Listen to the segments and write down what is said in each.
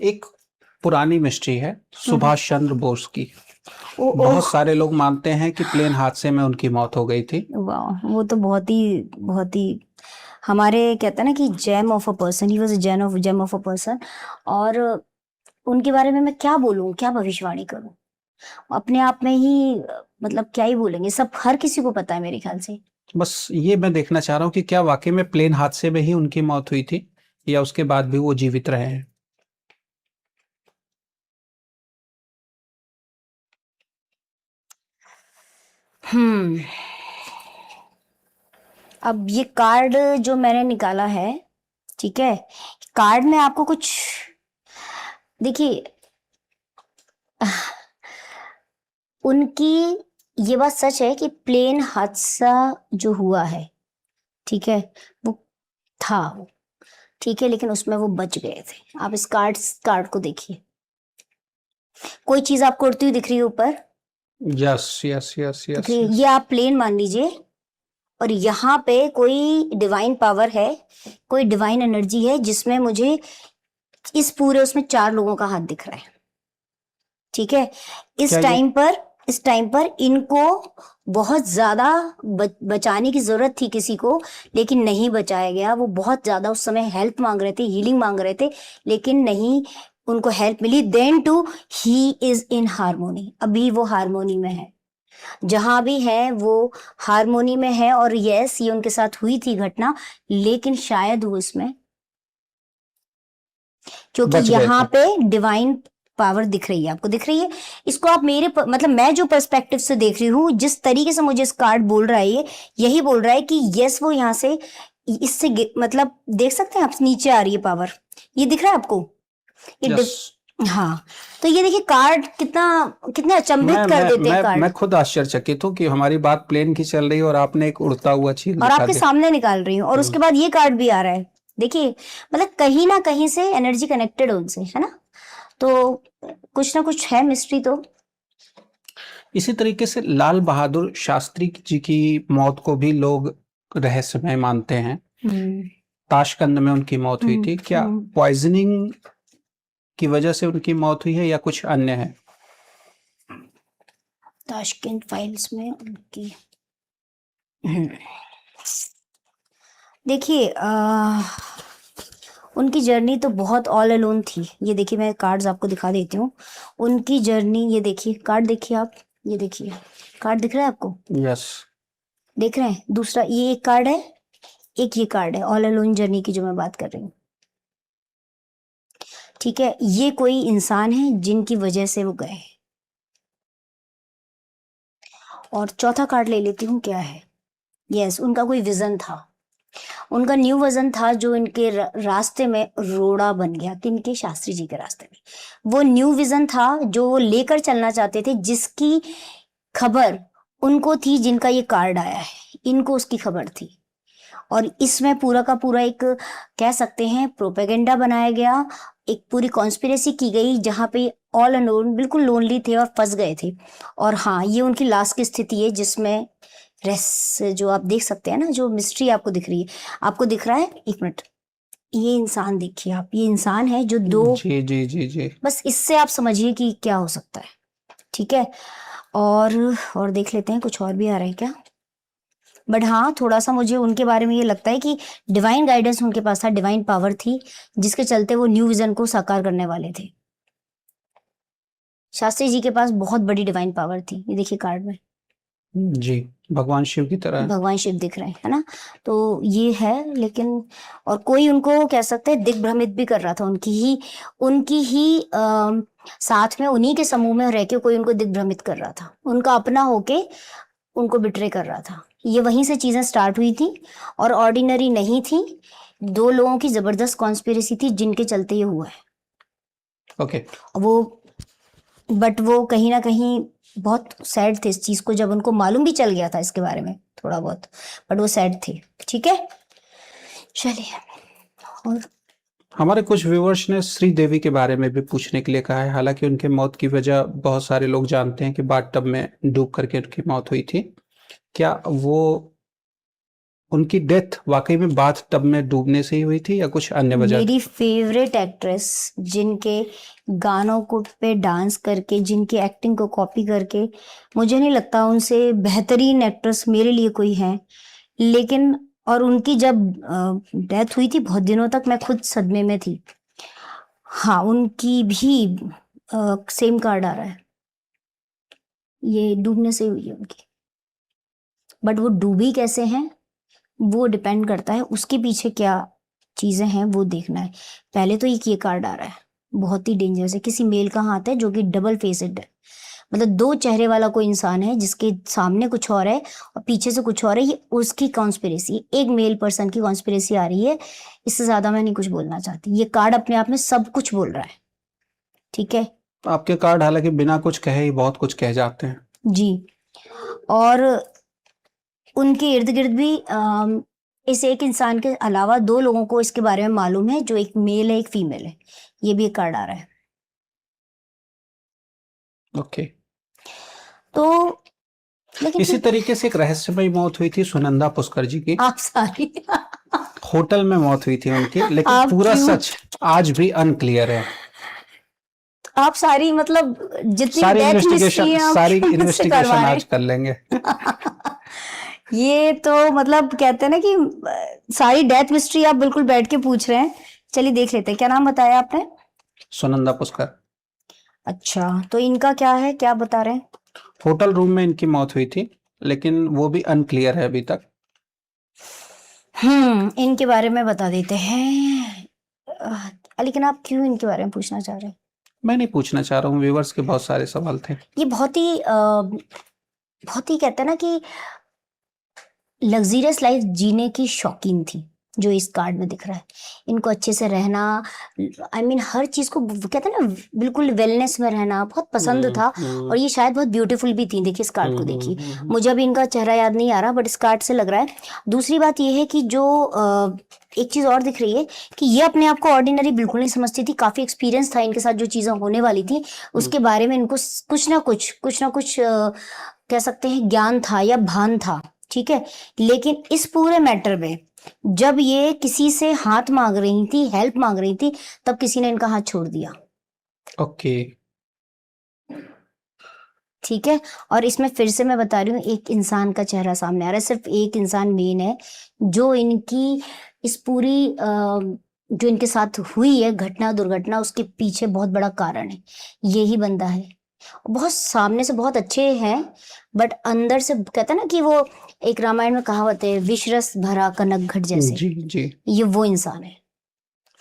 एक पुरानी मिस्ट्री है हम्म। सुभाष चंद्र बोस की। ओ बहुत ओह। सारे लोग मानते हैं कि प्लेन हादसे में उनकी मौत हो गई थी। वाह, वो तो बहुत ही हमारे कहते हैं ना कि gem of a person, he was a gem of a person. और उनके बारे में मैं क्या बोलूं, क्या भविष्यवाणी करूं। अपने आप में ही मतलब क्या ही बोलेंगे, सब हर किसी को पता है मेरे ख्याल से। बस ये मैं देखना चाह रहा हूँ कि क्या वाकई में प्लेन हादसे में ही उनकी मौत हुई थी या उसके बाद भी वो जीवित रहे हैं। हम्म। अब ये कार्ड जो मैंने निकाला है, ठीक है, कार्ड में आपको कुछ देखिए, उनकी ये बात सच है कि प्लेन हादसा जो हुआ है, ठीक है, वो था, ठीक है, लेकिन उसमें वो बच गए थे। आप इस कार्ड को देखिए, कोई चीज आपको उड़ती हुई दिख रही है ऊपर, यस यस यस दिख यस रही है, यस। ये आप प्लेन मान लीजिए। और यहाँ पे कोई डिवाइन पावर है, कोई डिवाइन एनर्जी है, जिसमें मुझे इस पूरे उसमें 4 लोगों का हाथ दिख रहा है, ठीक है। क्या इस ये टाइम पर इस टाइम पर इनको बहुत ज्यादा बचाने की जरूरत थी किसी को, लेकिन नहीं बचाया गया। वो बहुत ज्यादा उस समय हेल्प मांग रहे थे, हीलिंग मांग रहे थे, लेकिन नहीं उनको हेल्प मिली। Then too he is in harmony, अभी वो हारमोनी में है, जहां भी है वो हारमोनी में है। और यस, ये उनके साथ हुई थी घटना, लेकिन शायद वो इसमें, क्योंकि बच गए यहाँ थे? पे डिवाइन पावर दिख रही है, आपको दिख रही है। इसको आप मतलब मैं जो पर्सपेक्टिव से देख रही हूँ, जिस तरीके से मुझे इस कार्ड बोल रहा है, ये यही बोल रहा है कि यस, वो यहाँ से इससे मतलब देख सकते हैं आप, नीचे आ रही है पावर, ये दिख रहा है आपको, ये यस। हाँ। तो ये देखिए, कार्ड कितना कितने अचंभित मैं कर मैं देते हैं मैं कार्ड। मैं खुद आश्चर्यचकित हूँ कि हमारी बात प्लेन की चल रही है और आपने एक उड़ता हुआ चील और दिखा आपके दिया। सामने निकाल रही हूँ, और हम्म। उसके बाद ये कार्ड भी आ रहा है, देखिए। मतलब कहीं ना कहीं से एनर्जी कनेक्टेड है उनसे, है ना। तो कुछ ना कुछ है मिस्ट्री तो। इसी तरीके से लाल बहादुर शास्त्री जी की मौत को भी लोग रहस्यमय मानते हैं। हम्म। ताशकंद में उनकी मौत हुई हम्म। थी, क्या हम्म। पॉइजनिंग की वजह से उनकी मौत हुई है या कुछ अन्य है? ताशकंद फाइल्स में उनकी, हम्म, देखिए उनकी जर्नी तो बहुत ऑल अलोन थी। ये देखिए, मैं कार्ड्स आपको दिखा देती हूँ, उनकी जर्नी। ये देखिए कार्ड, देखिए आप, ये देखिए कार्ड दिख रहा है आपको, यस। देख रहे हैं। दूसरा ये एक कार्ड है, एक ये कार्ड है, ऑल अलोन जर्नी की जो मैं बात कर रही हूँ, ठीक है। ये कोई इंसान है जिनकी वजह से वो गए। और चौथा कार्ड ले लेती हूँ, क्या है। यस, उनका कोई विजन था, उनका न्यू विजन था, जो इनके रास्ते में रोड़ा बन गया, किनके, शास्त्री जी के रास्ते में। वो न्यू विजन था जो वो लेकर चलना चाहते थे, जिसकी खबर उनको थी, जिनका ये कार्ड आया है, इनको उसकी खबर थी। और इसमें पूरा का पूरा एक, कह सकते हैं, प्रोपेगेंडा बनाया गया, एक पूरी कॉन्स्पिरेसी की गई, जहाँ पे ऑल अलोन बिल्कुल लोनली थे और फंस गए थे। और हाँ, ये उनकी लास्ट की स्थिति है, जिसमें रेस जो आप देख सकते हैं ना, जो मिस्ट्री आपको दिख रही है, आपको दिख रहा है, एक मिनट, ये इंसान देखिए आप, ये इंसान है जो दो, जी जी जी जी। बस इससे आप समझिए कि क्या हो सकता है, ठीक है। और और देख लेते हैं, कुछ और भी आ रहा है क्या। बट हाँ, थोड़ा सा मुझे उनके बारे में ये लगता है कि डिवाइन गाइडेंस उनके पास था, डिवाइन पावर थी, जिसके चलते वो न्यू विजन को साकार करने वाले थे। शास्त्री जी के पास बहुत बड़ी डिवाइन पावर थी, ये देखिए कार्ड में जी, भगवान शिव की तरह है। भगवान शिव दिख रहे हैं, है ना। तो ये है, लेकिन और कोई उनको कह सकते हैं दिग्भ्रमित भी कर रहा था, उनकी ही साथ में, उन्हीं के समूह में रह के कोई उनको दिग्भ्रमित कर रहा था, उनका अपना होके उनको बिट्रे कर रहा था। ये वहीं से चीजें स्टार्ट हुई थी, और ऑर्डिनरी नहीं थी, 2 लोगों की जबरदस्त कॉन्स्पिरेसी थी, जिनके चलते ये हुआ है। ओके। वो, बट वो कहीं ना कहीं बहुत सैड थे इस चीज को, जब उनको मालूम भी चल गया था इसके बारे में थोड़ा बहुत, बट वो सैड थे, ठीक है। चलिए, और हमारे कुछ व्यूअर्स ने श्रीदेवी के बारे में भी पूछने के लिए कहा है। हालांकि उनके मौत की वजह बहुत सारे लोग जानते हैं कि बाथ टब में डूब करके उनकी मौत हुई थी। क्या वो उनकी डेथ वाकई में बाथ टब में डूबने से ही हुई थी या कुछ अन्य वजह? मेरी फेवरेट एक्ट्रेस, जिनके गानों को पे डांस करके, जिनकी एक्टिंग को कॉपी करके, मुझे नहीं लगता उनसे बेहतरीन एक्ट्रेस मेरे लिए कोई है। लेकिन और उनकी जब डेथ हुई थी, बहुत दिनों तक मैं खुद सदमे में थी। हाँ, उनकी भी सेम कार्ड आ रहा है, ये डूबने से हुई है उनकी। बट वो डूबी कैसे हैं वो डिपेंड करता है, उसके पीछे क्या चीजें हैं वो देखना है। पहले तो ये कार्ड आ रहा है, बहुत ही डेंजरस है। किसी मेल का हाथ है जो कि डबल फेसेड है, मतलब दो चेहरे वाला कोई इंसान है जिसके सामने कुछ और है और पीछे से कुछ और है। ये उसकी कॉन्स्पिरेसी, एक मेल पर्सन की कॉन्स्पिरेसी आ रही है। इससे ज्यादा मैं नहीं कुछ बोलना चाहती। ये कार्ड अपने आप में सब कुछ बोल रहा है, ठीक है। आपके कार्ड हालांकि बिना कुछ कहे ही बहुत कुछ कह जाते हैं जी। और उनके इर्द गिर्द भी इस एक इंसान के अलावा दो लोगों को इसके बारे में मालूम है, जो एक मेल है एक फीमेल है। ये भी एक कार्ड आ रहा है। ओके। तो लेकिन इसी तरीके से एक रहस्यमयी मौत हुई थी सुनंदा पुष्कर जी की, आप सारी होटल में मौत हुई थी उनकी, लेकिन आप पूरा क्यों? सच आज भी अनक्लियर है। आप सारी मतलब जितनी सारी डेथ इन्वेस्टिगेशन मिस्ट्री आप सारी मुझसे इन्वेस्टिगेशन करवा रहे आज कर लेंगे। ये तो मतलब कहते हैं ना कि सारी डेथ मिस्ट्री आप बिल्कुल बैठ के पूछ रहे हैं। चलिए देख लेते हैं, क्या नाम बताया आपने? सुनंदा पुष्कर। अच्छा, तो इनका क्या है, क्या बता रहे हैं? होटल रूम में इनकी मौत हुई थी, लेकिन वो भी अनक्लियर है अभी तक। इनके बारे में बता देते हैं। लेकिन आप क्यों इनके बारे में पूछना चाह रहे हैं? मैं नहीं पूछना चाह रहा हूँ, व्यूवर्स के बहुत सारे सवाल थे। ये बहुत ही कहते हैं ना कि लग्जरियस लाइफ जीने की शौकीन थी, जो इस कार्ड में दिख रहा है। इनको अच्छे से रहना, आई मीन हर चीज को कहते हैं ना बिल्कुल वेलनेस में रहना बहुत पसंद था। और ये शायद बहुत ब्यूटीफुल भी थी। देखिए इस कार्ड को देखिए, मुझे अभी इनका चेहरा याद नहीं आ रहा, बट इस कार्ड से लग रहा है। दूसरी बात ये है कि जो एक चीज और दिख रही है कि ये अपने आप को ऑर्डिनरी बिल्कुल नहीं समझती थी। काफी एक्सपीरियंस था इनके साथ, जो चीजें होने वाली थी उसके बारे में इनको कुछ ना कुछ कह सकते हैं ज्ञान था या भान था, ठीक है। लेकिन इस पूरे मैटर में जब ये किसी से हाथ मांग रही थी, हेल्प मांग रही थी, तब किसी ने इनका हाथ छोड़ दिया। ओके। ठीक है। और इसमें फिर से मैं बता रही हूँ, एक इंसान का चेहरा सामने आ रहा है। सिर्फ एक इंसान मेन है जो इनकी इस पूरी जो इनके साथ हुई है घटना दुर्घटना, उसके पीछे बहुत बड़ा कारण है। यही बंदा है। बहुत सामने से बहुत अच्छे हैं, बट अंदर से कहते हैं ना कि वो एक रामायण में कहावत है, विषरस भरा कनक घट जैसे। जी जी। ये वो इंसान है।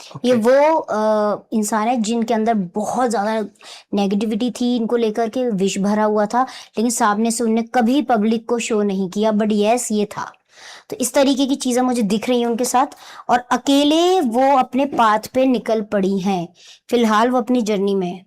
ओके। ये वो इंसान है जिनके अंदर बहुत ज्यादा नेगेटिविटी थी इनको लेकर के, विष भरा हुआ था। लेकिन सामने से उनने कभी पब्लिक को शो नहीं किया, बट यस ये था। तो इस तरीके की चीजें मुझे दिख रही हैं उनके साथ। और अकेले वो अपने पाथ पे निकल पड़ी हैं। फिलहाल वो अपनी जर्नी में है।